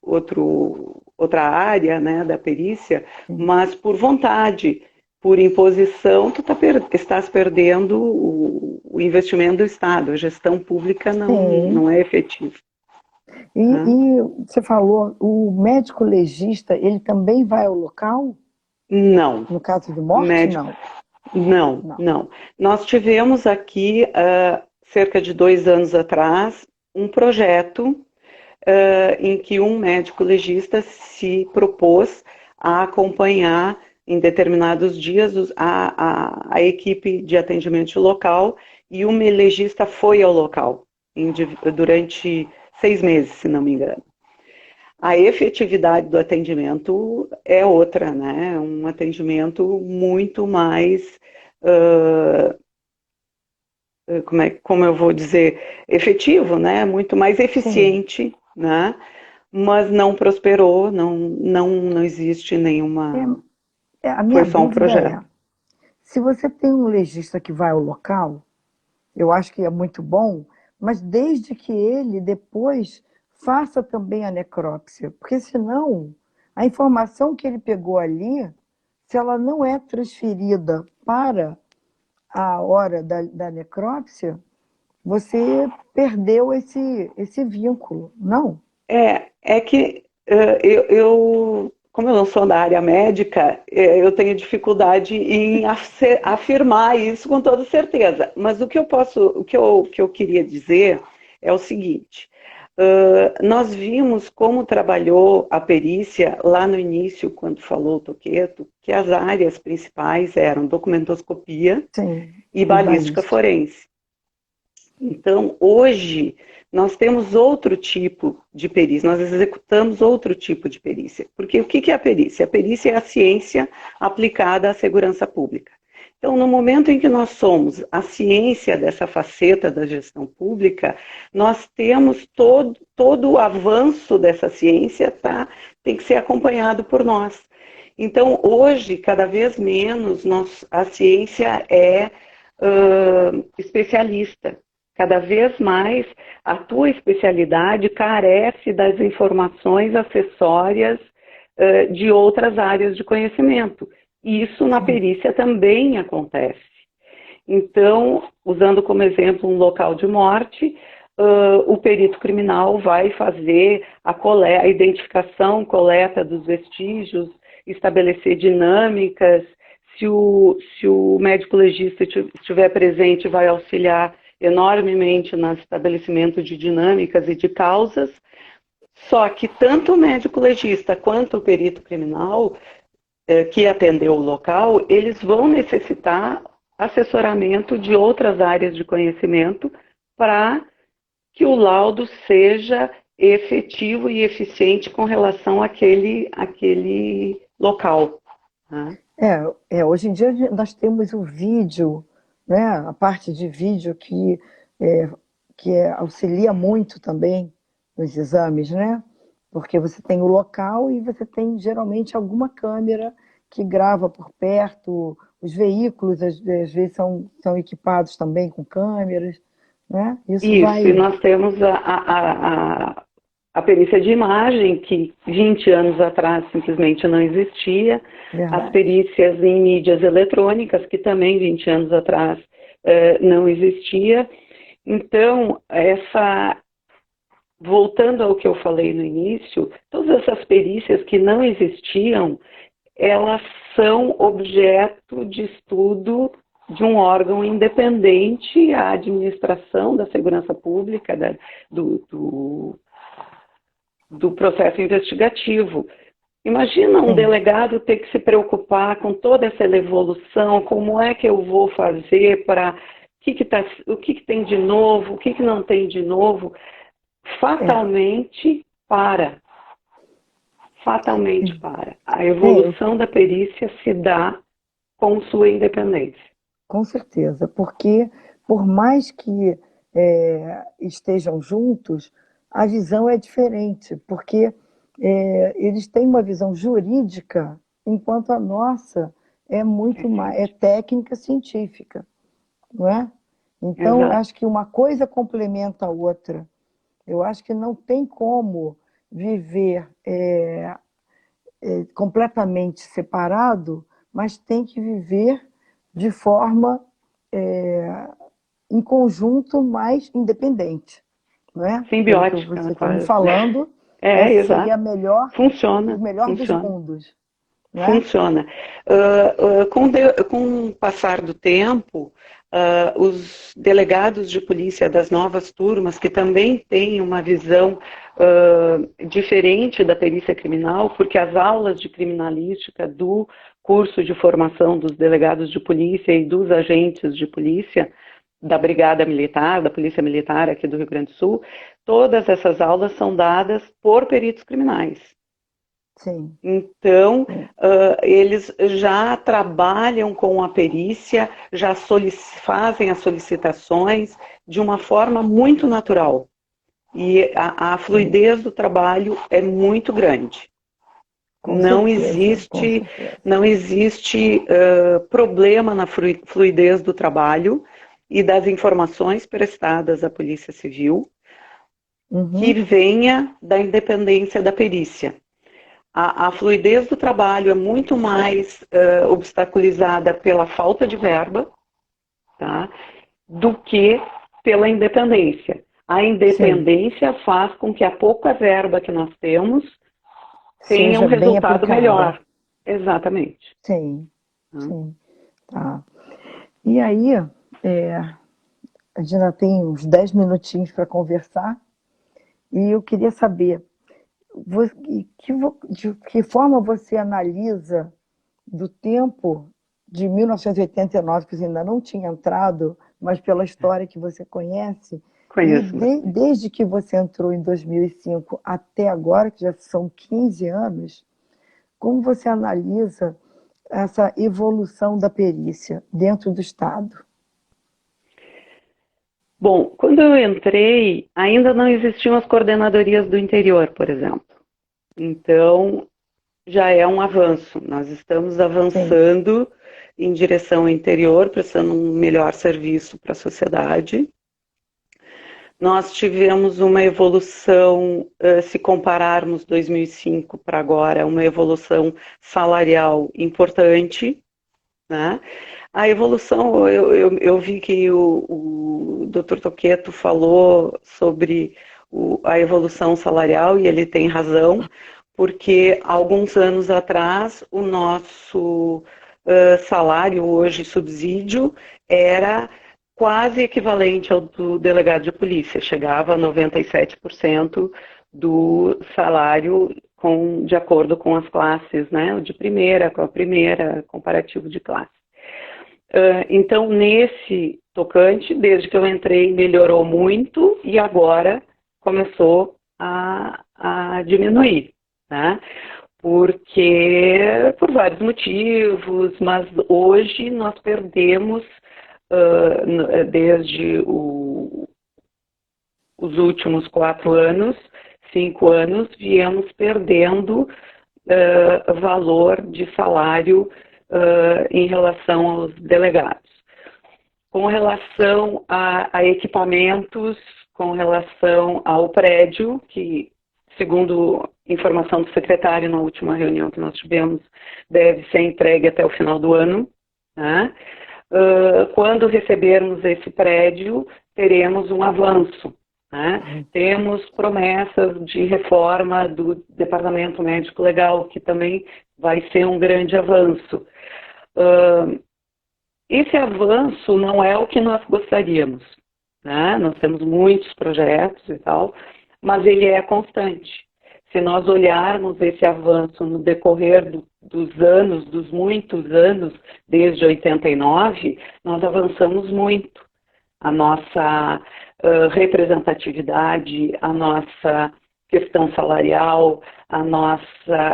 outra área, né, da perícia, mas por vontade, por imposição, tu estás perdendo o investimento do Estado. A gestão pública não é efetiva. E você falou, o médico legista, ele também vai ao local? Não. No caso de morte, Não. Nós tivemos aqui, cerca de 2 anos atrás, um projeto em que um médico legista se propôs a acompanhar em determinados dias a equipe de atendimento local, e o legista foi ao local durante 6 meses, se não me engano. A efetividade do atendimento é outra, né? Um atendimento muito mais, como eu vou dizer, efetivo, né? Muito mais eficiente, né? Mas não prosperou, não existe nenhuma... A minha foi só um projeto. Se você tem um legista que vai ao local, eu acho que é muito bom, mas desde que ele depois faça também a necrópsia, porque senão a informação que ele pegou ali, se ela não é transferida para a hora da necrópsia, você perdeu esse vínculo, não? É que como eu não sou da área médica, eu tenho dificuldade em afirmar isso com toda certeza. Mas o que eu queria dizer é o seguinte: nós vimos como trabalhou a perícia lá no início, quando falou o Toqueto, que as áreas principais eram documentoscopia e balística forense. Então, hoje, nós temos outro tipo de perícia, nós executamos outro tipo de perícia. Porque o que é a perícia? A perícia é a ciência aplicada à segurança pública. Então, no momento em que nós somos a ciência dessa faceta da gestão pública, nós temos todo o avanço dessa ciência, tem que ser acompanhado por nós. Então, hoje, cada vez menos, a ciência é especialista. Cada vez mais, a tua especialidade carece das informações acessórias de outras áreas de conhecimento. E isso na perícia também acontece. Então, usando como exemplo um local de morte, o perito criminal vai fazer a identificação, coleta dos vestígios, estabelecer dinâmicas, se o médico legista estiver presente, vai auxiliar enormemente no estabelecimento de dinâmicas e de causas, só que tanto o médico legista quanto o perito criminal que atendeu o local, eles vão necessitar assessoramento de outras áreas de conhecimento para que o laudo seja efetivo e eficiente com relação àquele local. Né? Hoje em dia nós temos o vídeo, né, a parte de vídeo que auxilia muito também nos exames, né? Porque você tem o local e você tem geralmente alguma câmera que grava por perto, os veículos às vezes são equipados também com câmeras, né? E nós temos a perícia de imagem, que 20 anos atrás simplesmente não existia, Verdade. As perícias em mídias eletrônicas, que também 20 anos atrás não existia. Então, voltando ao que eu falei no início, todas essas perícias que não existiam, elas são objeto de estudo de um órgão independente, a administração da segurança pública, do processo investigativo. Imagina um delegado ter que se preocupar com toda essa evolução, como é que eu vou fazer para... o que tem de novo, o que não tem de novo. Fatalmente para. Fatalmente para. A evolução da perícia se dá com sua independência. Com certeza, porque por mais que estejam juntos, a visão é diferente, porque eles têm uma visão jurídica, enquanto a nossa é muito mais técnica científica, não é? Então, eu acho que uma coisa complementa a outra. Eu acho que não tem como viver completamente separado, mas tem que viver de forma em conjunto, mais independente. Não é? Simbiótica. Você está me falando, seria a melhor, funciona, o melhor funciona. dos mundos. Não é? Funciona. Com o passar do tempo, os delegados de polícia das novas turmas, que também têm uma visão diferente da perícia criminal, porque as aulas de criminalística do curso de formação dos delegados de polícia e dos agentes de polícia, da Brigada Militar, da Polícia Militar aqui do Rio Grande do Sul, todas essas aulas são dadas por peritos criminais. Sim. Então, eles já trabalham com a perícia, já fazem as solicitações de uma forma muito natural. E a fluidez do trabalho é muito grande. Não existe problema na fluidez do trabalho e das informações prestadas à Polícia Civil que venha da independência da perícia. A fluidez do trabalho é muito mais obstaculizada pela falta de verba, tá, do que pela independência. A independência faz com que a pouca verba que nós temos tenha um resultado melhor. Exatamente. Sim, sim. Tá. E aí, a gente ainda tem uns 10 minutinhos para conversar, e eu queria saber, de que forma você analisa do tempo de 1989, que você ainda não tinha entrado, mas pela história que você conhece, desde que você entrou em 2005 até agora, que já são 15 anos, como você analisa essa evolução da perícia dentro do Estado? Bom, quando eu entrei, ainda não existiam as coordenadorias do interior, por exemplo. Então, já é um avanço. Nós estamos avançando em direção ao interior, prestando um melhor serviço para a sociedade. Nós tivemos uma evolução, se compararmos 2005 para agora, uma evolução salarial importante, né? A evolução, eu vi que o Dr. Toqueto falou sobre a evolução salarial, e ele tem razão, porque alguns anos atrás o nosso salário, hoje subsídio, era quase equivalente ao do delegado de polícia, chegava a 97% do salário de acordo com as classes, né? De primeira, com a primeira, comparativo de classe. Então, nesse tocante, desde que eu entrei, melhorou muito e agora começou a diminuir, né? Porque, por vários motivos, mas hoje nós perdemos, desde os últimos 4 anos, 5 anos, viemos perdendo valor de salário em relação aos delegados. Com relação a equipamentos, com relação ao prédio, que, segundo informação do secretário na última reunião que nós tivemos, deve ser entregue até o final do ano, né? Quando recebermos esse prédio, teremos um avanço, né? Temos promessas de reforma do Departamento Médico Legal, que também vai ser um grande avanço. Esse avanço não é o que nós gostaríamos, né? Nós temos muitos projetos e tal, mas ele é constante. Se nós olharmos esse avanço no decorrer dos anos, dos muitos anos, desde 89, nós avançamos muito. A nossa representatividade, a nossa questão salarial,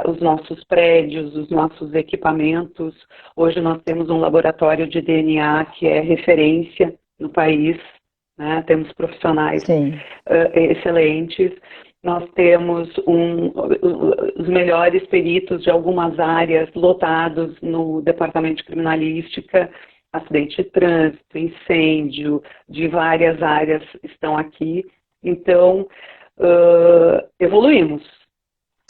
os nossos prédios, os nossos equipamentos. Hoje nós temos um laboratório de DNA que é referência no país, né? Temos profissionais excelentes. Nós temos os melhores peritos de algumas áreas lotados no Departamento de Criminalística, acidente de trânsito, incêndio, de várias áreas estão aqui. Então, evoluímos,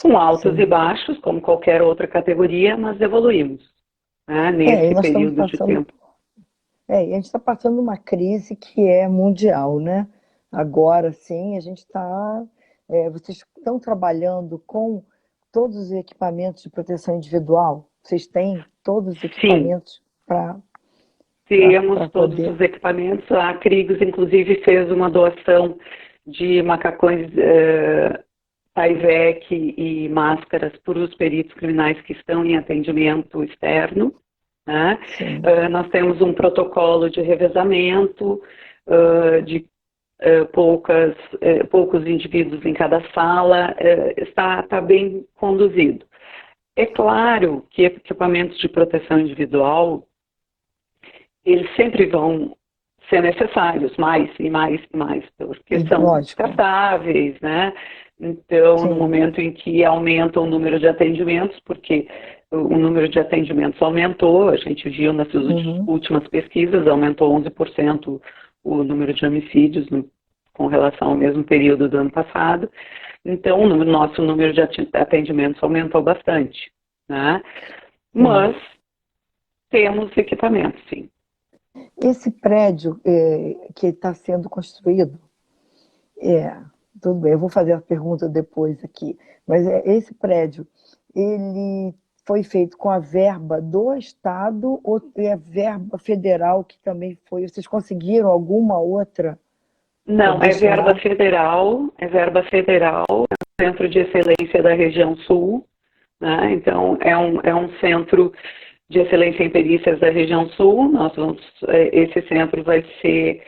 com altos e baixos, como qualquer outra categoria, mas evoluímos, né, nesse período de tempo. E a gente está passando uma crise que é mundial, né? Agora, sim, a gente está... vocês estão trabalhando com todos os equipamentos de proteção individual? Vocês têm todos os equipamentos para... Temos todos os equipamentos. A Krigos, inclusive, fez uma doação de macacões Tyvek e máscaras para os peritos criminais que estão em atendimento externo, né? Nós temos um protocolo de revezamento, de poucos indivíduos em cada sala, está bem conduzido. É claro que equipamentos de proteção individual, eles sempre vão ser necessários, mais e mais e mais, porque são descartáveis, né? Então, no momento em que aumenta o número de atendimentos, porque o número de atendimentos aumentou, a gente viu nas últimas pesquisas, aumentou 11% o número de homicídios com relação ao mesmo período do ano passado. Então, o nosso número de atendimentos aumentou bastante, né? Mas temos equipamentos, sim. Esse prédio que está sendo construído, tudo bem, eu vou fazer a pergunta depois aqui, mas esse prédio, ele foi feito com a verba do Estado ou é verba federal que também foi? Vocês conseguiram alguma outra? Não, é verba federal, é o Centro de Excelência da Região Sul, né? Então, é um centro de excelência em perícias da região sul. Esse centro vai ser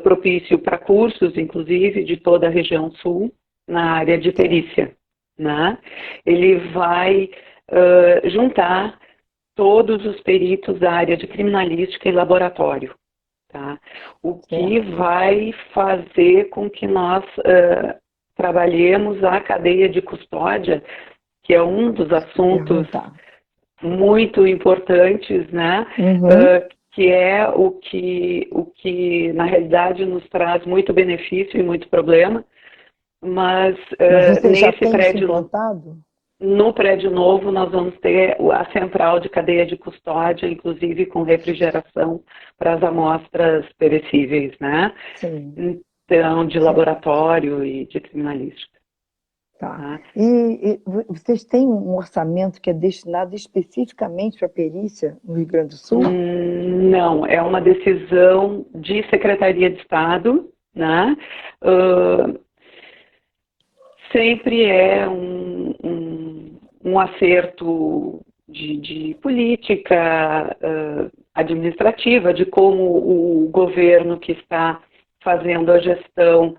propício para cursos, inclusive, de toda a região sul, na área de perícia, né? Ele vai juntar todos os peritos da área de criminalística e laboratório, tá? O que vai fazer com que nós trabalhemos a cadeia de custódia, que é um dos assuntos muito importantes, né? Que é o que na realidade nos traz muito benefício e muito problema, mas nesse prédio no prédio novo nós vamos ter a central de cadeia de custódia, inclusive com refrigeração para as amostras perecíveis, né? Então, de laboratório e de criminalística. Tá. Tá? E vocês têm um orçamento que é destinado especificamente para perícia no Rio Grande do Sul? Não, é uma decisão de Secretaria de Estado, né? Sempre é um acerto de política administrativa, de como o governo que está fazendo a gestão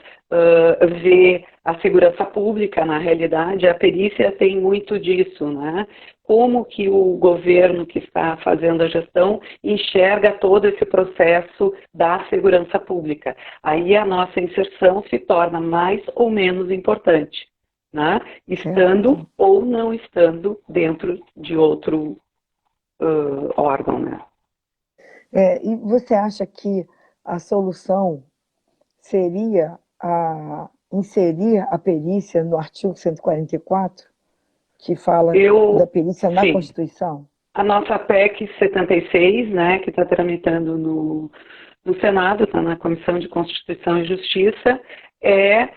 vê a segurança pública. Na realidade, a perícia tem muito disso, né? Como que o governo que está fazendo a gestão enxerga todo esse processo da segurança pública. Aí a nossa inserção se torna mais ou menos importante, né? Estando ou não estando dentro de outro órgão, né? E você acha que a solução seria inserir a perícia no artigo 144, que fala da perícia na Constituição? A nossa PEC 76, né, que está tramitando no Senado, está na Comissão de Constituição e Justiça, é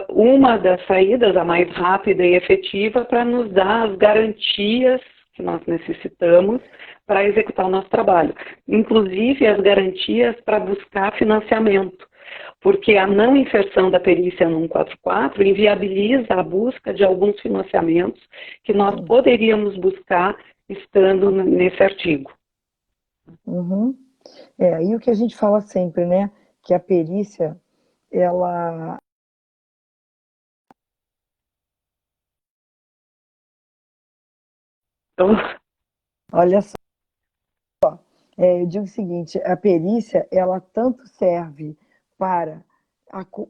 uma das saídas, a mais rápida e efetiva, para nos dar as garantias que nós necessitamos para executar o nosso trabalho. Inclusive as garantias para buscar financiamento, porque a não inserção da perícia no 144 inviabiliza a busca de alguns financiamentos que nós poderíamos buscar estando nesse artigo. Uhum. E o que a gente fala sempre, né, que a perícia, ela... Olha só, eu digo o seguinte, a perícia, ela tanto serve para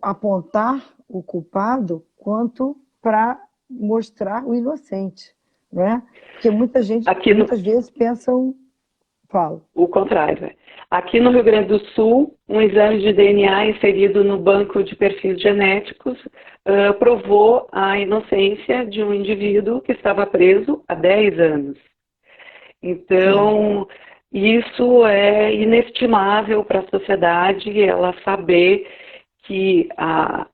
apontar o culpado, quanto para mostrar o inocente, né? Porque muita gente, muitas vezes pensam... Fala. O contrário. Aqui no Rio Grande do Sul, um exame de DNA inserido no banco de perfis genéticos provou a inocência de um indivíduo que estava preso há 10 anos. Então, isso é inestimável para a sociedade, ela saber que a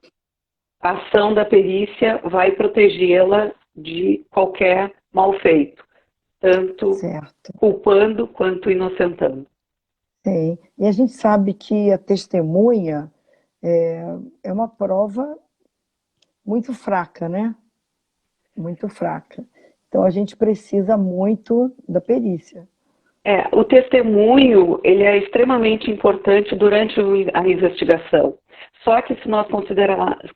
ação da perícia vai protegê-la de qualquer mal feito, tanto culpando quanto inocentando. Sim, e a gente sabe que a testemunha é uma prova muito fraca, né? Muito fraca. Então a gente precisa muito da perícia. O testemunho, ele é extremamente importante durante a investigação. Só que se nós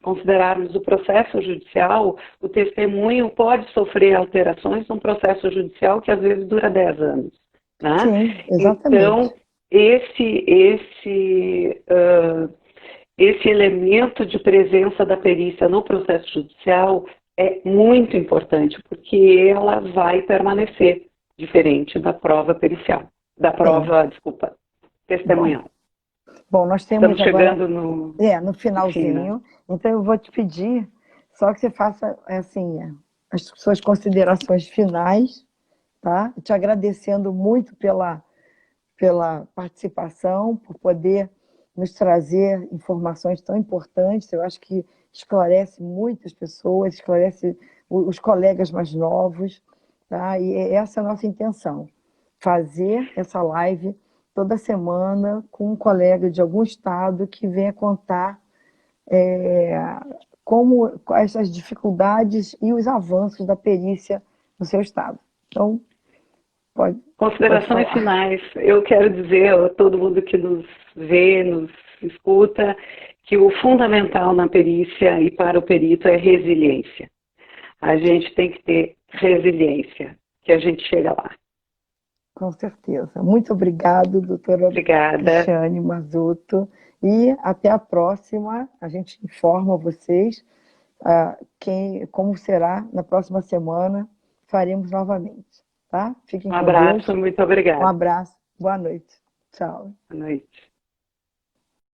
considerarmos o processo judicial, o testemunho pode sofrer alterações num processo judicial que às vezes dura 10 anos. Né? Sim, exatamente. Então, esse elemento de presença da perícia no processo judicial é muito importante, porque ela vai permanecer diferente da prova pericial, da prova, testemunhal. Bom, nós temos Estamos chegando no finalzinho, né? Então eu vou te pedir só que você faça assim, as suas considerações finais, tá? Te agradecendo muito pela participação, por poder nos trazer informações tão importantes. Eu acho que esclarece muitas pessoas, esclarece os colegas mais novos, tá? E essa é a nossa intenção, fazer essa live toda semana com um colega de algum estado que venha contar quais as dificuldades e os avanços da perícia no seu estado. Então, considerações finais. Eu quero dizer a todo mundo que nos vê, nos escuta, que o fundamental na perícia e para o perito é resiliência. A gente tem que ter resiliência, que a gente chega lá. Com certeza. Muito obrigado, doutora Cristiane Mazzuto. E até a próxima. A gente informa vocês como será na próxima semana. Faremos novamente. Tá? Fiquem com Deus. Um abraço, muito obrigada. Um abraço. Boa noite. Tchau. Boa noite.